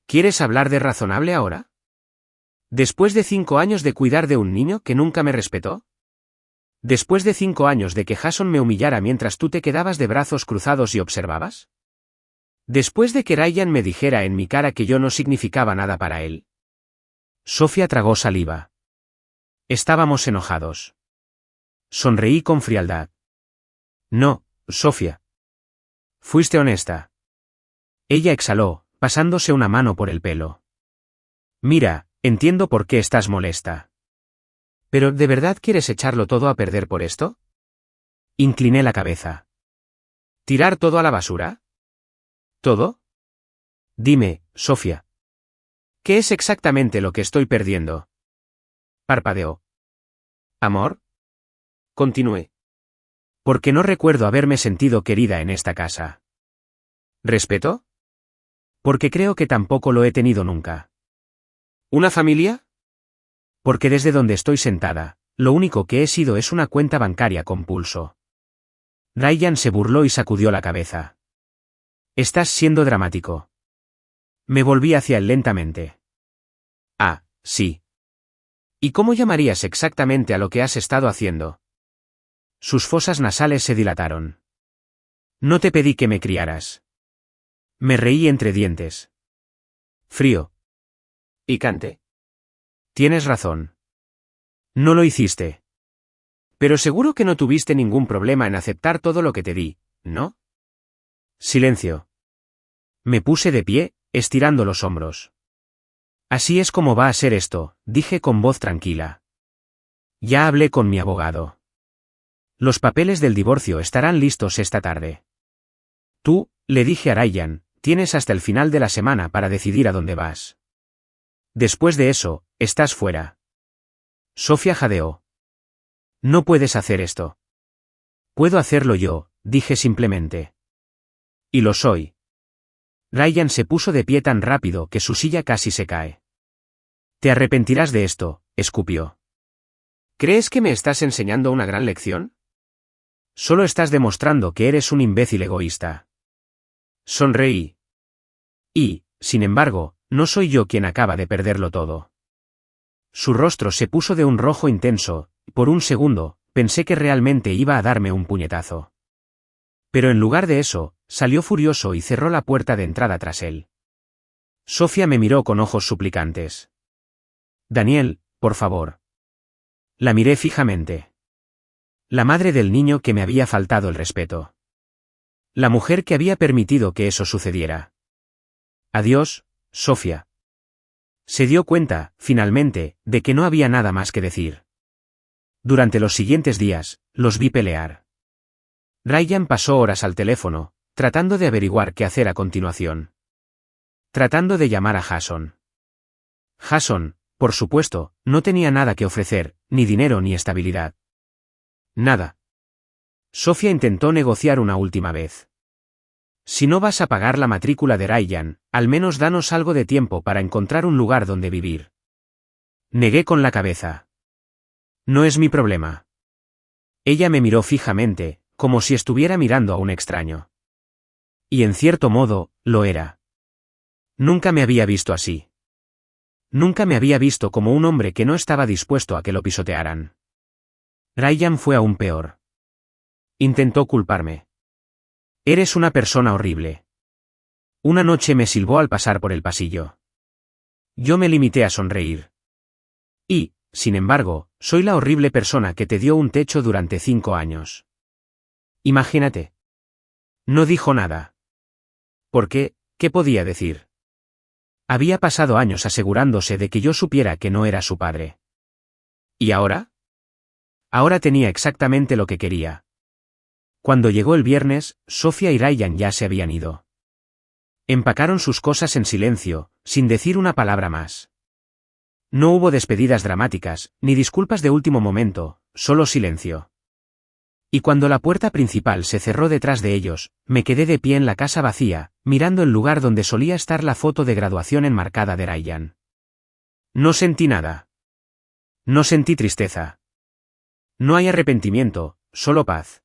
¿Quieres hablar de razonable ahora? ¿Después de 5 años de cuidar de un niño que nunca me respetó? ¿Después de 5 años de que Jason me humillara mientras tú te quedabas de brazos cruzados y observabas? ¿Después de que Ryan me dijera en mi cara que yo no significaba nada para él? Sofía tragó saliva. Estábamos enojados. Sonreí con frialdad. No, Sofía. Fuiste honesta. Ella exhaló, pasándose una mano por el pelo. Mira, entiendo por qué estás molesta. ¿Pero de verdad quieres echarlo todo a perder por esto? Incliné la cabeza. ¿Tirar todo a la basura? ¿Todo? Dime, Sofía. ¿Qué es exactamente lo que estoy perdiendo? Parpadeó. ¿Amor? Continué. Porque no recuerdo haberme sentido querida en esta casa. ¿Respeto? Porque creo que tampoco lo he tenido nunca. ¿Una familia? Porque desde donde estoy sentada, lo único que he sido es una cuenta bancaria con pulso. Ryan se burló y sacudió la cabeza. Estás siendo dramático. Me volví hacia él lentamente. Ah, sí. ¿Y cómo llamarías exactamente a lo que has estado haciendo? Sus fosas nasales se dilataron. No te pedí que me criaras. Me reí entre dientes. Frío. Picante. Tienes razón. No lo hiciste. Pero seguro que no tuviste ningún problema en aceptar todo lo que te di, ¿no? Silencio. Me puse de pie, estirando los hombros. Así es como va a ser esto, dije con voz tranquila. Ya hablé con mi abogado. Los papeles del divorcio estarán listos esta tarde. Tú, le dije a Ryan, tienes hasta el final de la semana para decidir a dónde vas. Después de eso, estás fuera. Sofía jadeó. No puedes hacer esto. Puedo hacerlo yo, dije simplemente. Y lo soy. Ryan se puso de pie tan rápido que su silla casi se cae. Te arrepentirás de esto, escupió. ¿Crees que me estás enseñando una gran lección? Solo estás demostrando que eres un imbécil egoísta. Sonreí. Y, sin embargo, no soy yo quien acaba de perderlo todo. Su rostro se puso de un rojo intenso, y por un segundo, pensé que realmente iba a darme un puñetazo. Pero en lugar de eso, salió furioso y cerró la puerta de entrada tras él. Sofía me miró con ojos suplicantes. Daniel, por favor. La miré fijamente. La madre del niño que me había faltado el respeto. La mujer que había permitido que eso sucediera. Adiós, Sofía. Se dio cuenta, finalmente, de que no había nada más que decir. Durante los siguientes días, los vi pelear. Ryan pasó horas al teléfono, tratando de averiguar qué hacer a continuación. Tratando de llamar a Jason. Jason, por supuesto, no tenía nada que ofrecer, ni dinero ni estabilidad. Nada. Sofía intentó negociar una última vez. Si no vas a pagar la matrícula de Ryan, al menos danos algo de tiempo para encontrar un lugar donde vivir. Negué con la cabeza. No es mi problema. Ella me miró fijamente, como si estuviera mirando a un extraño. Y en cierto modo, lo era. Nunca me había visto así. Nunca me había visto como un hombre que no estaba dispuesto a que lo pisotearan. Ryan fue aún peor. Intentó culparme. Eres una persona horrible. Una noche me silbó al pasar por el pasillo. Yo me limité a sonreír. Y, sin embargo, soy la horrible persona que te dio un techo durante 5 años. Imagínate. No dijo nada. ¿Por qué? ¿Qué podía decir? Había pasado años asegurándose de que yo supiera que no era su padre. ¿Y ahora? Ahora tenía exactamente lo que quería. Cuando llegó el viernes, Sofía y Ryan ya se habían ido. Empacaron sus cosas en silencio, sin decir una palabra más. No hubo despedidas dramáticas, ni disculpas de último momento, solo silencio. Y cuando la puerta principal se cerró detrás de ellos, me quedé de pie en la casa vacía, mirando el lugar donde solía estar la foto de graduación enmarcada de Ryan. No sentí nada. No sentí tristeza. No hay arrepentimiento, solo paz.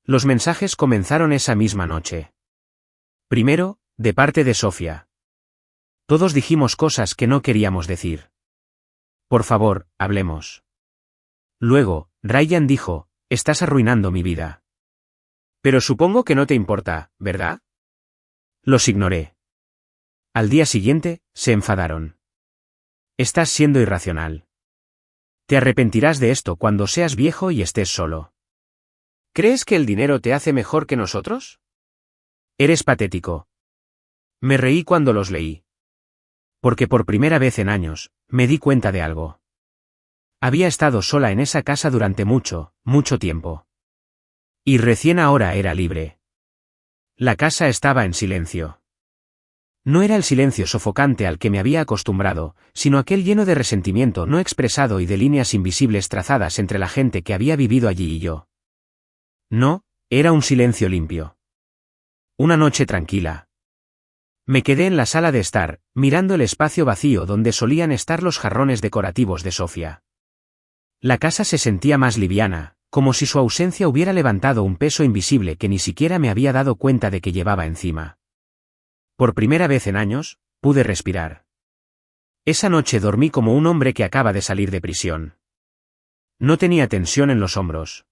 Los mensajes comenzaron esa misma noche. Primero, de parte de Sofía. Todos dijimos cosas que no queríamos decir. Por favor, hablemos. Luego, Ryan dijo, estás arruinando mi vida. Pero supongo que no te importa, ¿verdad? Los ignoré. Al día siguiente, se enfadaron. Estás siendo irracional. Te arrepentirás de esto cuando seas viejo y estés solo. ¿Crees que el dinero te hace mejor que nosotros? Eres patético. Me reí cuando los leí. Porque por primera vez en años, me di cuenta de algo. Había estado sola en esa casa durante mucho, mucho tiempo. Y recién ahora era libre. La casa estaba en silencio. No era el silencio sofocante al que me había acostumbrado, sino aquel lleno de resentimiento no expresado y de líneas invisibles trazadas entre la gente que había vivido allí y yo. No, era un silencio limpio. Una noche tranquila. Me quedé en la sala de estar, mirando el espacio vacío donde solían estar los jarrones decorativos de Sofía. La casa se sentía más liviana, como si su ausencia hubiera levantado un peso invisible que ni siquiera me había dado cuenta de que llevaba encima. Por primera vez en años, pude respirar. Esa noche dormí como un hombre que acaba de salir de prisión. No tenía tensión en los hombros.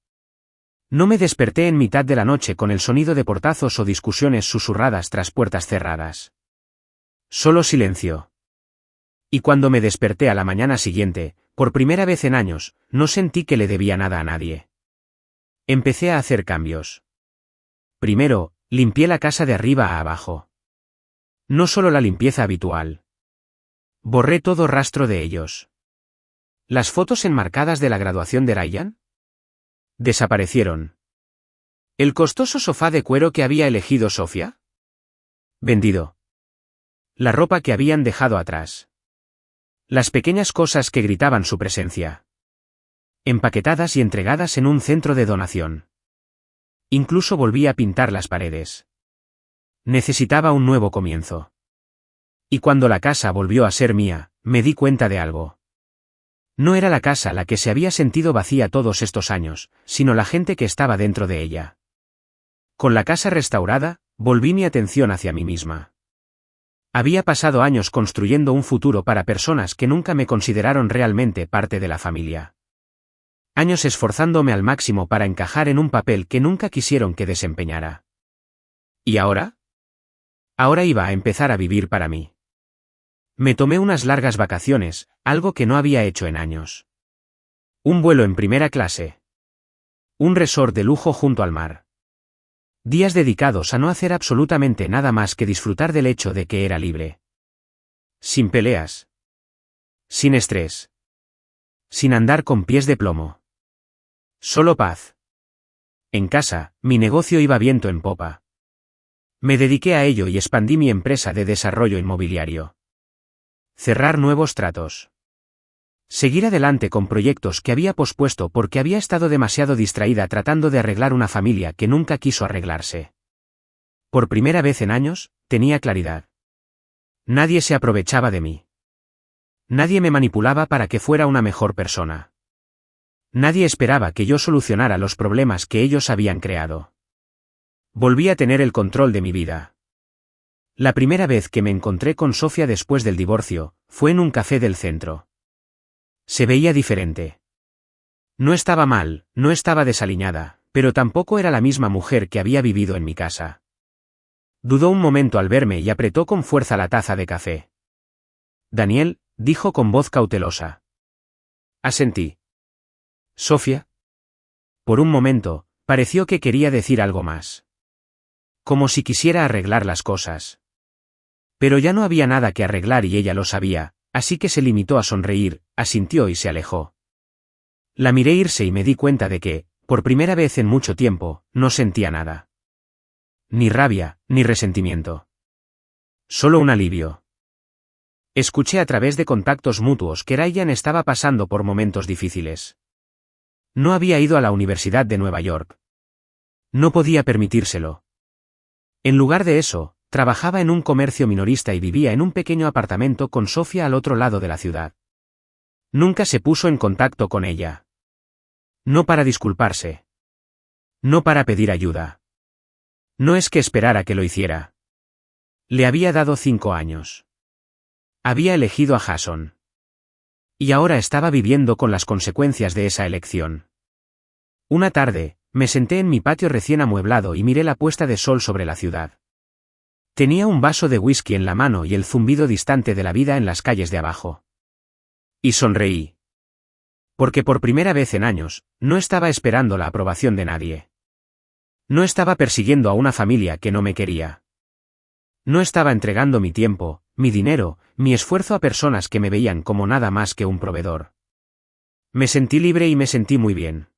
No me desperté en mitad de la noche con el sonido de portazos o discusiones susurradas tras puertas cerradas. Solo silencio. Y cuando me desperté a la mañana siguiente, por primera vez en años, no sentí que le debía nada a nadie. Empecé a hacer cambios. Primero, limpié la casa de arriba a abajo. No solo la limpieza habitual. Borré todo rastro de ellos. ¿Las fotos enmarcadas de la graduación de Ryan? Desaparecieron. ¿El costoso sofá de cuero que había elegido Sofía? Vendido. La ropa que habían dejado atrás. Las pequeñas cosas que gritaban su presencia. Empaquetadas y entregadas en un centro de donación. Incluso volví a pintar las paredes. Necesitaba un nuevo comienzo. Y cuando la casa volvió a ser mía, me di cuenta de algo. No era la casa la que se había sentido vacía todos estos años, sino la gente que estaba dentro de ella. Con la casa restaurada, volví mi atención hacia mí misma. Había pasado años construyendo un futuro para personas que nunca me consideraron realmente parte de la familia. Años esforzándome al máximo para encajar en un papel que nunca quisieron que desempeñara. ¿Y ahora? Ahora iba a empezar a vivir para mí. Me tomé unas largas vacaciones, algo que no había hecho en años. Un vuelo en primera clase. Un resort de lujo junto al mar. Días dedicados a no hacer absolutamente nada más que disfrutar del hecho de que era libre. Sin peleas. Sin estrés. Sin andar con pies de plomo. Solo paz. En casa, mi negocio iba viento en popa. Me dediqué a ello y expandí mi empresa de desarrollo inmobiliario. Cerrar nuevos tratos. Seguir adelante con proyectos que había pospuesto porque había estado demasiado distraída tratando de arreglar una familia que nunca quiso arreglarse. Por primera vez en años, tenía claridad. Nadie se aprovechaba de mí. Nadie me manipulaba para que fuera una mejor persona. Nadie esperaba que yo solucionara los problemas que ellos habían creado. Volví a tener el control de mi vida. La primera vez que me encontré con Sofía después del divorcio, fue en un café del centro. Se veía diferente. No estaba mal, no estaba desaliñada, pero tampoco era la misma mujer que había vivido en mi casa. Dudó un momento al verme y apretó con fuerza la taza de café. Daniel, dijo con voz cautelosa. Asentí. ¿Sofía? Por un momento, pareció que quería decir algo más. Como si quisiera arreglar las cosas. Pero ya no había nada que arreglar y ella lo sabía, así que se limitó a sonreír, asintió y se alejó. La miré irse y me di cuenta de que, por primera vez en mucho tiempo, no sentía nada. Ni rabia, ni resentimiento. Solo un alivio. Escuché a través de contactos mutuos que Ryan estaba pasando por momentos difíciles. No había ido a la Universidad de Nueva York. No podía permitírselo. En lugar de eso, trabajaba en un comercio minorista y vivía en un pequeño apartamento con Sofía al otro lado de la ciudad. Nunca se puso en contacto con ella. No para disculparse. No para pedir ayuda. No es que esperara que lo hiciera. Le había dado 5 años. Había elegido a Jason. Y ahora estaba viviendo con las consecuencias de esa elección. Una tarde, me senté en mi patio recién amueblado y miré la puesta de sol sobre la ciudad. Tenía un vaso de whisky en la mano y el zumbido distante de la vida en las calles de abajo. Y sonreí. Porque por primera vez en años, no estaba esperando la aprobación de nadie. No estaba persiguiendo a una familia que no me quería. No estaba entregando mi tiempo, mi dinero, mi esfuerzo a personas que me veían como nada más que un proveedor. Me sentí libre y me sentí muy bien.